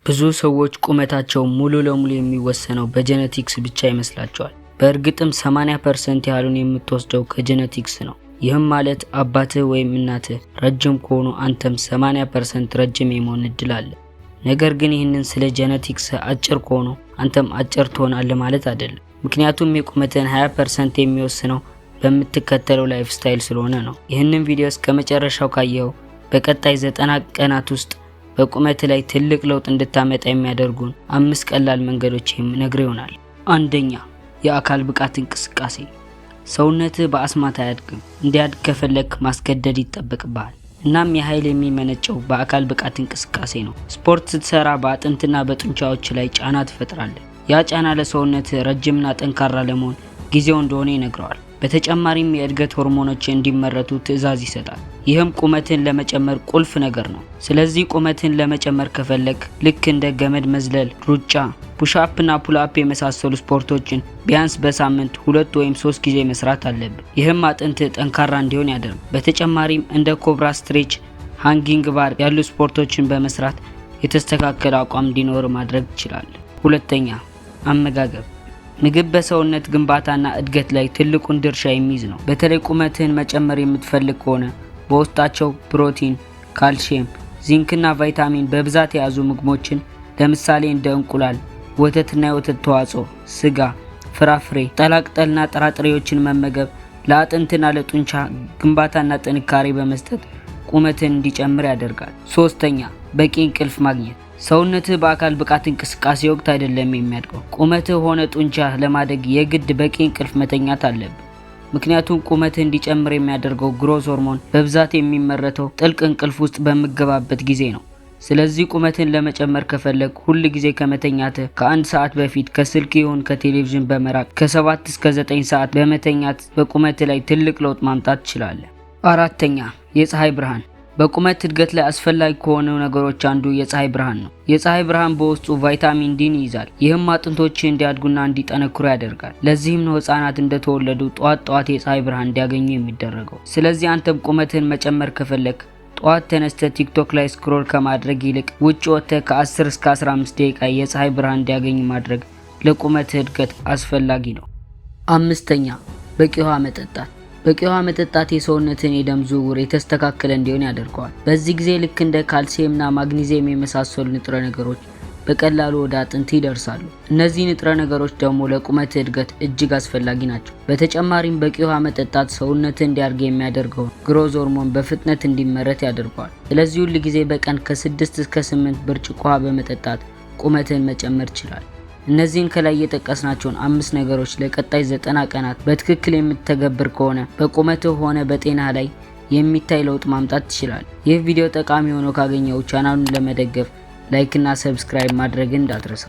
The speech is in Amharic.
ብዙ ሰዎች ቁመታቸው ሙሉ ለሙሉ የሚወሰነው በጄኔቲክስ ብቻ ይመስላቸዋል። በእርግጥም 80% ያህሉን የምትወስደው ከጄኔቲክስ ነው። ይህም ማለት አባትህ ወይም እናትህ ረጅም ከሆኑ አንተም 80% ረጅም የመሆን እድል አለ። ነገር ግን ይህንን ስለ ጄኔቲክስ አጭር ከሆኑ አንተም አጭር ትሆናለህ ማለት አይደለም። ምክንያቱም የቁመትን 20% የሚወስነው በምትከተለው ላይፍ ስታይል ስለሆነ ነው። ይህንን ቪዲዮ እስከ መጨረሻው ካየው በቀጣይ 90 ቀናት ውስጥ በቁመት ላይ ትልቅ ለውጥ እንድታመጣ የሚያደርጉን 5 ቀላል መንገዶች የምነግርህ ይሆናል። አንደኛ፣ የአካል ብቃት እንቅስቃሴ። ሰውነትህ በአስማት አያድግም። እንዲያድግ ከፈለክ ማስገደድ ይጠበቅብሃል። እናም የኃይል የሚመነጨው በአካል ብቃት እንቅስቃሴ ነው። ስፖርት ስትሰራ በአጥንትና በጡንቻዎች ላይ ጫና ትፈጥራለህ። ያ ጫና ለሰውነትህ ረጅምና ጠንካራ ለመሆን ጊዜው እንደሆነ ይነግረዋል። በተጨማሪም የእድገት ሆርሞኖች እንዲመረቱ ትዕዛዝ ይሰጣል። ይህም ቁመትን ለመጨመር ቁልፍ ነገር ነው። ስለዚህ ቁመትን ለመጨመር ከፈለክ ልክ እንደ ገመድ መዝለል፣ ሩጫ፣ ፑሽአፕ እና ፑልአፕ የመሳሰሉ ስፖርቶችን ቢያንስ በሳምንት 2 ወይም 3 ጊዜ መስራት አለብህ። ይህም አጥንትህ ጠንካራ እንዲሆን ያደርጋል። በተጨማሪም እንደ ኮብራ ስትሬች፣ ሃንጊንግ ባር ያሉ ስፖርቶችን በመስራት የተስተካከለ አቋም እንዲኖር ማድረግ ትችላለህ። ሁለተኛ፣ አመጋገብ። ምግብ በሰውነት ግንባታና እድገት ላይ ትልቁን ድርሻ የሚይዝ ነው። በተለይ ቁመትህን መጨመር የምትፈልግ ከሆነ በውስጣቸው ፕሮቲን፣ ካልሲየም፣ ዚንክና ቫይታሚን በብዛት የያዙ ምግቦችን ለምሳሌ እንደ እንቁላል፣ ወተትና የወተት ተዋጽኦ፣ ስጋ፣ ፍራፍሬ፣ ቅጠላቅጠልና ጥራጥሬዎችን መመገብ ለአጥንትና ለጡንቻ ግንባታና ጥንካሬ በመስጠት ቁመትን እንዲጨምር ያደርጋል። ሶስተኛ፣ በቂ እንቅልፍ ማግኘት። ሰውነትህ በአካል ብቃት እንቅስቃሴ ወቅት አይደለም የሚያድገው። ቁመትህ ሆነ ጡንቻ ለማደግ የግድ በቂ እንቅልፍ መተኛት አለብህ። ምክንያቱም ቁመትህ እንዲጨምር የሚያደርገው ግሮዝ ሆርሞን በብዛት የሚመረተው ጥልቅ እንቅልፍ ውስጥ በምገባበት ጊዜ ነው። ስለዚህ ቁመትን ለመጨመር ከፈለግ ሁል ጊዜ ከመተኛትህ ከ1 ሰዓት በፊት ከስልክ ይሁን ከቴሌቪዥን በመራቅ ከ7 እስከ 9 ሰዓት በመተኛት በቁመትህ ላይ ትልቅ ለውጥ ማምጣት ትችላለህ። አራተኛ፣ የፀሐይ ብርሃን። በቁመት እድገት ላይ አስፈላጊ ከሆኑ ነገሮች አንዱ የፀሐይ ብርሃን ነው። የፀሐይ ብርሃን በውስጡ ቫይታሚን ዲን ይይዛል። ይህም አጥንቶች እንዲያድጉና እንዲጠነክሩ ያደርጋል። ለዚህም ነው ህፃናት እንደተወለዱ ጠዋት የፀሐይ ብርሃን እንዲያገኙ የሚደረገው። ስለዚህ አንተም ቁመትህን መጨመር ከፈለክ ጠዋት ተነስተህ ቲክቶክ ላይ ስክሮል ከማድረግ ይልቅ ውጭ ወጥተህ ከ10 እስከ 15 ደቂቃ የፀሐይ ብርሃን እንዲያገኝ ማድረግ ለቁመትህ እድገት አስፈላጊ ነው። አምስተኛ፣ በቂ ውሃ መጠጣት። በቂ ውሃ መጠጣት የሰውነትን የደም ዝውውር የተስተካከለ እንዲሆን ያደርገዋል። በዚህ ጊዜ ልክ እንደ ካልሲየምና ማግኒዚየም የመሳሰሉ ንጥረ ነገሮች በቀላሉ ወደ አጥንት ይደርሳሉ። እነዚህ ንጥረ ነገሮች ደግሞ ለቁመት እድገት እጅግ አስፈላጊ ናቸው። በተጨማሪም በቂ ውሃ መጠጣት ሰውነትን እንዲያድግ የሚያደርገው ግሮዝ ሆርሞን በፍጥነት እንዲመረት ያደርገዋል። ስለዚህ ሁል ጊዜ በቀን ከ6 እስከ 8 ብርጭቆ ውሃ በመጠጣት ቁመትን መጨመር ይችላል። እነዚህን ከላይ የጠቀስናቸውን 5 ነገሮች ለቀጣይ 90 ቀናት በትክክል የምትተገብር ከሆነ በቁመትህ ሆነ በጤና ላይ የሚታይ ለውጥ ማምጣት ትችላለህ። ይህ ቪዲዮ ጠቃሚ ሆኖ ካገኘው ቻናሉን ለመደገፍ ላይክ እና ሰብስክራይብ ማድረግን እንዳትረሳ።